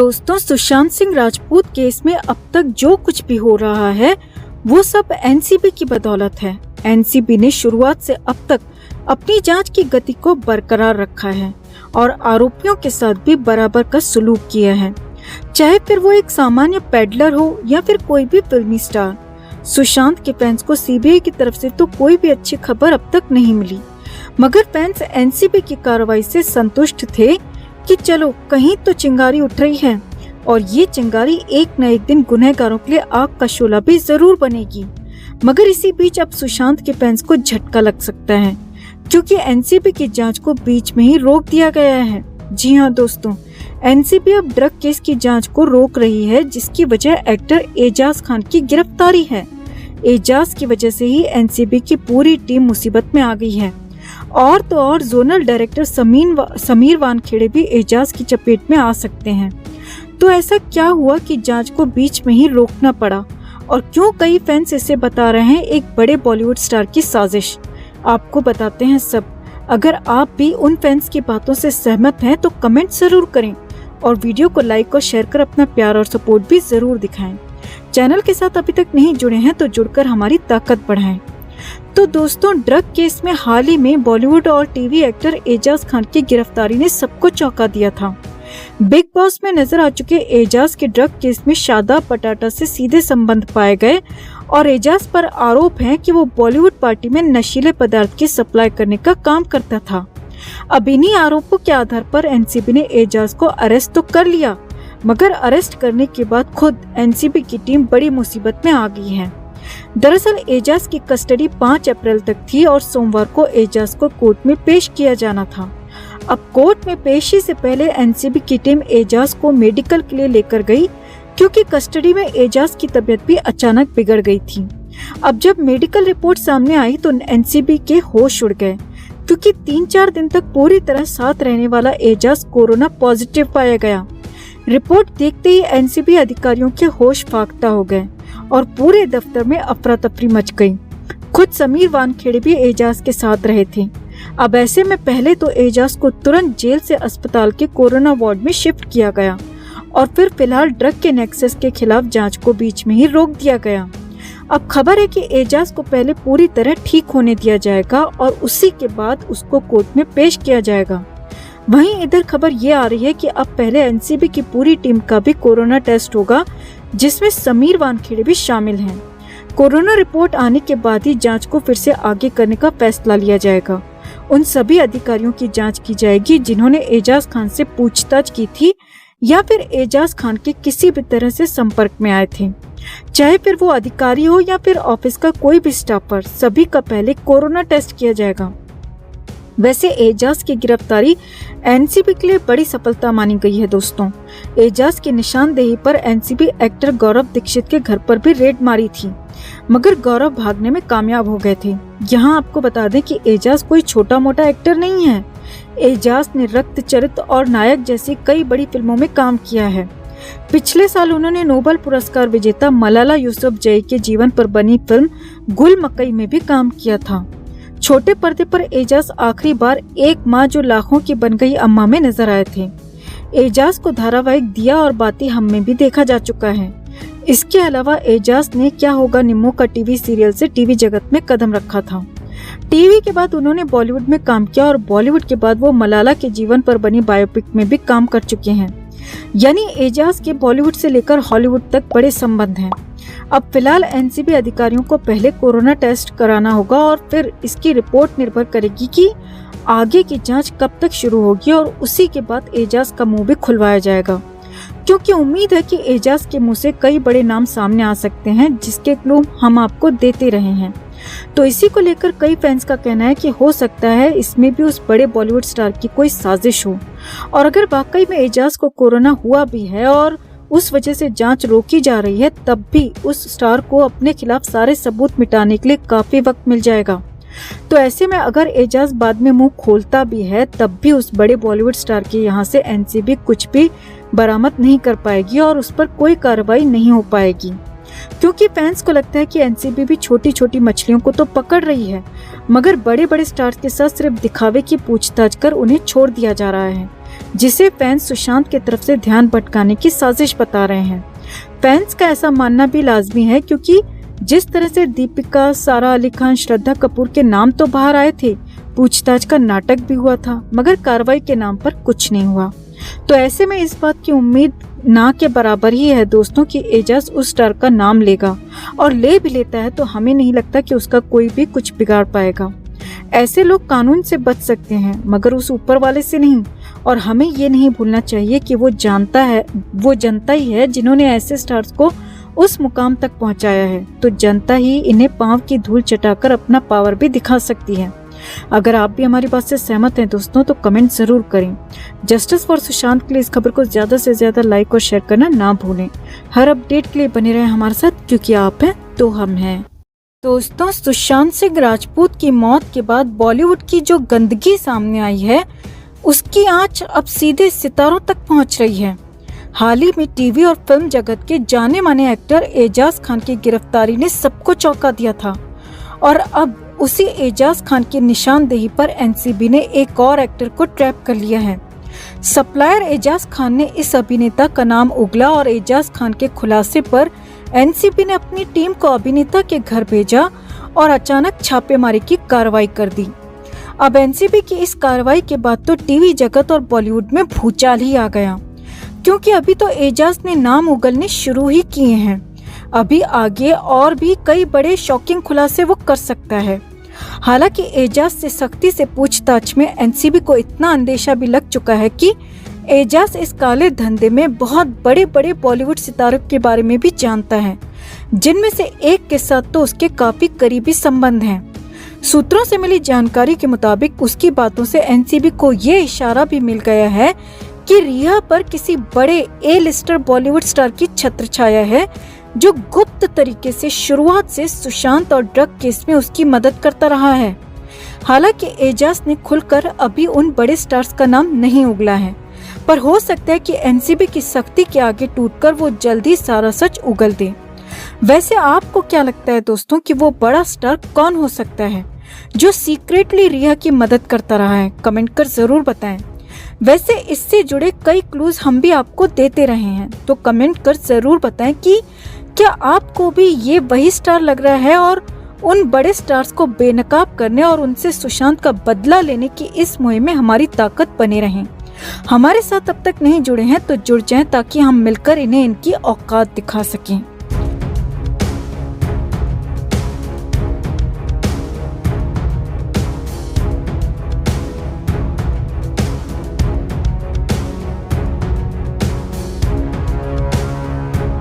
दोस्तों, सुशांत सिंह राजपूत केस में अब तक जो कुछ भी हो रहा है वो सब एनसीबी की बदौलत है। एनसीबी ने शुरुआत से अब तक अपनी जांच की गति को बरकरार रखा है और आरोपियों के साथ भी बराबर का सलूक किया है, चाहे फिर वो एक सामान्य पेडलर हो या फिर कोई भी फिल्मी स्टार। सुशांत के फैंस को सीबीआई की तरफ से तो कोई भी अच्छी खबर अब तक नहीं मिली, मगर फैंस एनसीबी की कार्रवाई से संतुष्ट थे कि चलो कहीं तो चिंगारी उठ रही है और ये चिंगारी एक न एक दिन गुनहगारों के लिए आग का शोला भी जरूर बनेगी। मगर इसी बीच अब सुशांत के फैंस को झटका लग सकता है, क्योंकि एनसीबी की जांच को बीच में ही रोक दिया गया है। जी हाँ दोस्तों, एनसीबी अब ड्रग केस की जांच को रोक रही है, जिसकी वजह एक्टर एजाज खान की गिरफ्तारी है। एजाज की वजह से ही एनसीबी की पूरी टीम मुसीबत में आ गई है। और तो और जोनल डायरेक्टर समीर वानखेड़े भी एजाज की चपेट में आ सकते हैं। तो ऐसा क्या हुआ कि जांच को बीच में ही रोकना पड़ा, और क्यों कई फैंस इसे बता रहे हैं एक बड़े बॉलीवुड स्टार की साजिश? आपको बताते हैं सब। अगर आप भी उन फैंस की बातों से सहमत हैं तो कमेंट जरूर करें और वीडियो को लाइक और शेयर कर अपना प्यार और सपोर्ट भी जरूर दिखाएं। चैनल के साथ अभी तक नहीं जुड़े हैं तो जुड़कर हमारी ताकत बढ़ाएं। तो दोस्तों, ड्रग केस में हाल ही में बॉलीवुड और टीवी एक्टर एजाज खान की गिरफ्तारी ने सबको चौंका दिया था। बिग बॉस में नजर आ चुके एजाज के ड्रग केस में शादाब पटाटा से सीधे संबंध पाए गए और एजाज पर आरोप है कि वो बॉलीवुड पार्टी में नशीले पदार्थ की सप्लाई करने का काम करता था। अब इन्हीं आरोपों के आधार पर एनसीबी ने एजाज को अरेस्ट तो कर लिया, मगर अरेस्ट करने के बाद खुद एनसीबी की टीम बड़ी मुसीबत में आ गई है। दरअसल एजाज की कस्टडी 5 अप्रैल तक थी और सोमवार को एजाज को कोर्ट में पेश किया जाना था। अब कोर्ट में पेशी से पहले एनसीबी की टीम एजाज को मेडिकल के लिए लेकर गई, क्योंकि कस्टडी में एजाज की तबीयत भी अचानक बिगड़ गई थी। अब जब मेडिकल रिपोर्ट सामने आई तो एनसीबी के होश उड़ गए, क्योंकि 3-4 दिन तक पूरी तरह साथ रहने वाला एजाज कोरोना पॉजिटिव पाया गया। रिपोर्ट देखते ही एनसीबी अधिकारियों के होश फाख्ता हो गए और पूरे दफ्तर में अफरा तफरी मच गई। खुद समीर वानखेड़े भी एजाज के साथ रहे थे। अब ऐसे में पहले तो एजाज को तुरंत जेल से अस्पताल के कोरोना वार्ड में शिफ्ट किया गया और फिर फिलहाल ड्रग के नेक्सस के खिलाफ जांच को बीच में ही रोक दिया गया। अब खबर है कि एजाज को पहले पूरी तरह ठीक होने दिया जाएगा और उसी के बाद उसको कोर्ट में पेश किया जाएगा। वहीं इधर खबर ये आ रही है कि अब पहले एनसीबी की पूरी टीम का भी कोरोना टेस्ट होगा, जिसमें समीर वानखेड़े भी शामिल हैं। कोरोना रिपोर्ट आने के बाद ही जांच को फिर से आगे करने का फैसला लिया जाएगा। उन सभी अधिकारियों की जांच की जाएगी जिन्होंने एजाज खान से पूछताछ की थी या फिर एजाज खान के किसी भी तरह से संपर्क में आए थे, चाहे फिर वो अधिकारी हो या फिर ऑफिस का कोई भी स्टाफर, सभी का पहले कोरोना टेस्ट किया जाएगा। वैसे एजाज की गिरफ्तारी एनसीबी के लिए बड़ी सफलता मानी गई है दोस्तों। एजाज की निशानदेही पर एनसीबी एक्टर गौरव दीक्षित के घर पर भी रेड मारी थी, मगर गौरव भागने में कामयाब हो गए थे। यहाँ आपको बता दें कि एजाज कोई छोटा मोटा एक्टर नहीं है। एजाज ने रक्तचरित और नायक जैसी कई बड़ी फिल्मों में काम किया है। पिछले साल उन्होंने नोबेल पुरस्कार विजेता मलाला यूसुफजई के जीवन पर बनी फिल्म गुल मकई में भी काम किया था। छोटे पर्दे पर एजाज आखिरी बार एक माँ जो लाखों की बन गई अम्मा में नजर आए थे। एजाज को धारावाहिक दिया और बाती हम में भी देखा जा चुका है। इसके अलावा एजाज ने क्या होगा निम्मो का टीवी सीरियल से टीवी जगत में कदम रखा था। टीवी के बाद उन्होंने बॉलीवुड में काम किया और बॉलीवुड के बाद वो मलाला के जीवन पर बनी बायोपिक में भी काम कर चुके हैं। यानी एजाज के बॉलीवुड से लेकर हॉलीवुड तक बड़े संबंध हैं। अब फिलहाल एनसीबी अधिकारियों को पहले कोरोना टेस्ट कराना होगा और फिर इसकी रिपोर्ट निर्भर करेगी कि आगे की जांच कब तक शुरू होगी, और उसी के बाद एजाज का मुंह भी खुलवाया जाएगा, क्योंकि उम्मीद है कि एजाज के मुंह से कई बड़े नाम सामने आ सकते हैं, जिसके क्लू हम आपको देते रहे हैं। तो इसी को लेकर कई फैंस का कहना है कि हो सकता है इसमें भी उस बड़े बॉलीवुड स्टार की कोई साजिश हो, और अगर वाकई में एजाज को कोरोना हुआ भी है और उस वजह से जांच रोकी जा रही है, तब भी उस स्टार को अपने खिलाफ सारे सबूत मिटाने के लिए काफी वक्त मिल जाएगा। तो ऐसे में अगर एजाज बाद में मुंह खोलता भी है, तब भी उस बड़े बॉलीवुड स्टार के यहाँ से एनसीबी कुछ भी बरामद नहीं कर पाएगी और उस पर कोई कार्रवाई नहीं हो पाएगी, क्योंकि फैंस को लगता है कि एनसीबी भी छोटी छोटी मछलियों को तो पकड़ रही है, मगर बड़े बड़े स्टार्स के साथ सिर्फ दिखावे की पूछताछ कर उन्हें छोड़ दिया जा रहा है। जिसे फैंस सुशांत की तरफ से ध्यान भटकाने की साजिश बता रहे हैं। फैंस का ऐसा मानना भी लाजमी है, क्योंकि जिस तरह से दीपिका, सारा अली खान, श्रद्धा कपूर के नाम तो बाहर आए थे, पूछताछ का नाटक भी हुआ था, मगर कार्रवाई के नाम पर कुछ नहीं हुआ। तो ऐसे में इस बात की उम्मीद ना के बराबर ही है दोस्तों कि एजाज उस स्टार का नाम लेगा, और ले भी लेता है तो हमें नहीं लगता कि उसका कोई भी कुछ बिगाड़ पाएगा। ऐसे लोग कानून से बच सकते हैं, मगर उस ऊपर वाले से नहीं। और हमें ये नहीं भूलना चाहिए कि वो जनता ही है जिन्होंने ऐसे स्टार्स को उस मुकाम तक पहुंचाया है। तो जनता ही इन्हें पांव की धूल चटाकर अपना पावर भी दिखा सकती है। अगर आप भी हमारी बात से सहमत हैं दोस्तों, तो कमेंट जरूर करें। जस्टिस फॉर सुशांत के लिए इस खबर को ज्यादा से ज्यादा लाइक और शेयर करना ना भूलें। हर अपडेट के लिए बने रहें हमारे साथ, क्योंकि आप हैं तो हम हैं। दोस्तों, सुशांत सिंह राजपूत की मौत के बाद बॉलीवुड की जो गंदगी सामने आई है, उसकी आंच अब सीधे सितारों तक पहुंच रही है। हाल ही में टीवी और फिल्म जगत के जाने माने एक्टर एजाज खान की गिरफ्तारी ने सबको चौंका दिया था, और अब उसी एजाज खान की निशानदेही पर एनसीबी ने एक और एक्टर को ट्रैप कर लिया है। सप्लायर एजाज खान ने इस अभिनेता का नाम उगला, और एजाज खान के खुलासे पर एनसीबी ने अपनी टीम को अभिनेता के घर भेजा और अचानक छापेमारी की कार्रवाई कर दी। अब एनसीबी की इस कार्रवाई के बाद तो टीवी जगत और बॉलीवुड में भूचाल ही आ गया, क्योंकि अभी तो एजाज ने नाम उगलने शुरू ही किए हैं। अभी आगे और भी कई बड़े शॉकिंग खुलासे वो कर सकता है। हालांकि एजाज से सख्ती से पूछताछ में एनसीबी को इतना अंदेशा भी लग चुका है कि एजाज इस काले धंधे में बहुत बड़े बड़े बॉलीवुड सितारों के बारे में भी जानता है, जिनमें से एक के साथ तो उसके काफी करीबी संबंध हैं। सूत्रों से मिली जानकारी के मुताबिक उसकी बातों से एनसीबी को ये इशारा भी मिल गया है कि रिया पर किसी बड़े ए लिस्टर बॉलीवुड स्टार की छत्रछाया है, जो गुप्त तरीके से शुरुआत से सुशांत और ड्रग केस में उसकी मदद करता रहा है। हालांकि एजाज ने खुलकर अभी उन बड़े स्टार्स का नाम नहीं उगला है, पर हो सकता है कि एनसीबी की सख्ती के आगे टूटकर वो जल्दी सारा सच उगल दे। वैसे आपको क्या लगता है दोस्तों कि वो बड़ा स्टार कौन हो सकता है जो सीक्रेटली रिया की मदद करता रहा है? कमेंट कर जरूर बताएं। वैसे इससे जुड़े कई क्लूज हम भी आपको देते रहे हैं, तो कमेंट कर जरूर बताएं कि क्या आपको भी ये वही स्टार लग रहा है, और उन बड़े स्टार्स को बेनकाब करने और उनसे सुशांत का बदला लेने की इस मुहिम में हमारी ताकत बने रहें। हमारे साथ अब तक नहीं जुड़े हैं तो जुड़ जाएं, ताकि हम मिलकर इन्हें इनकी औकात दिखा सकें।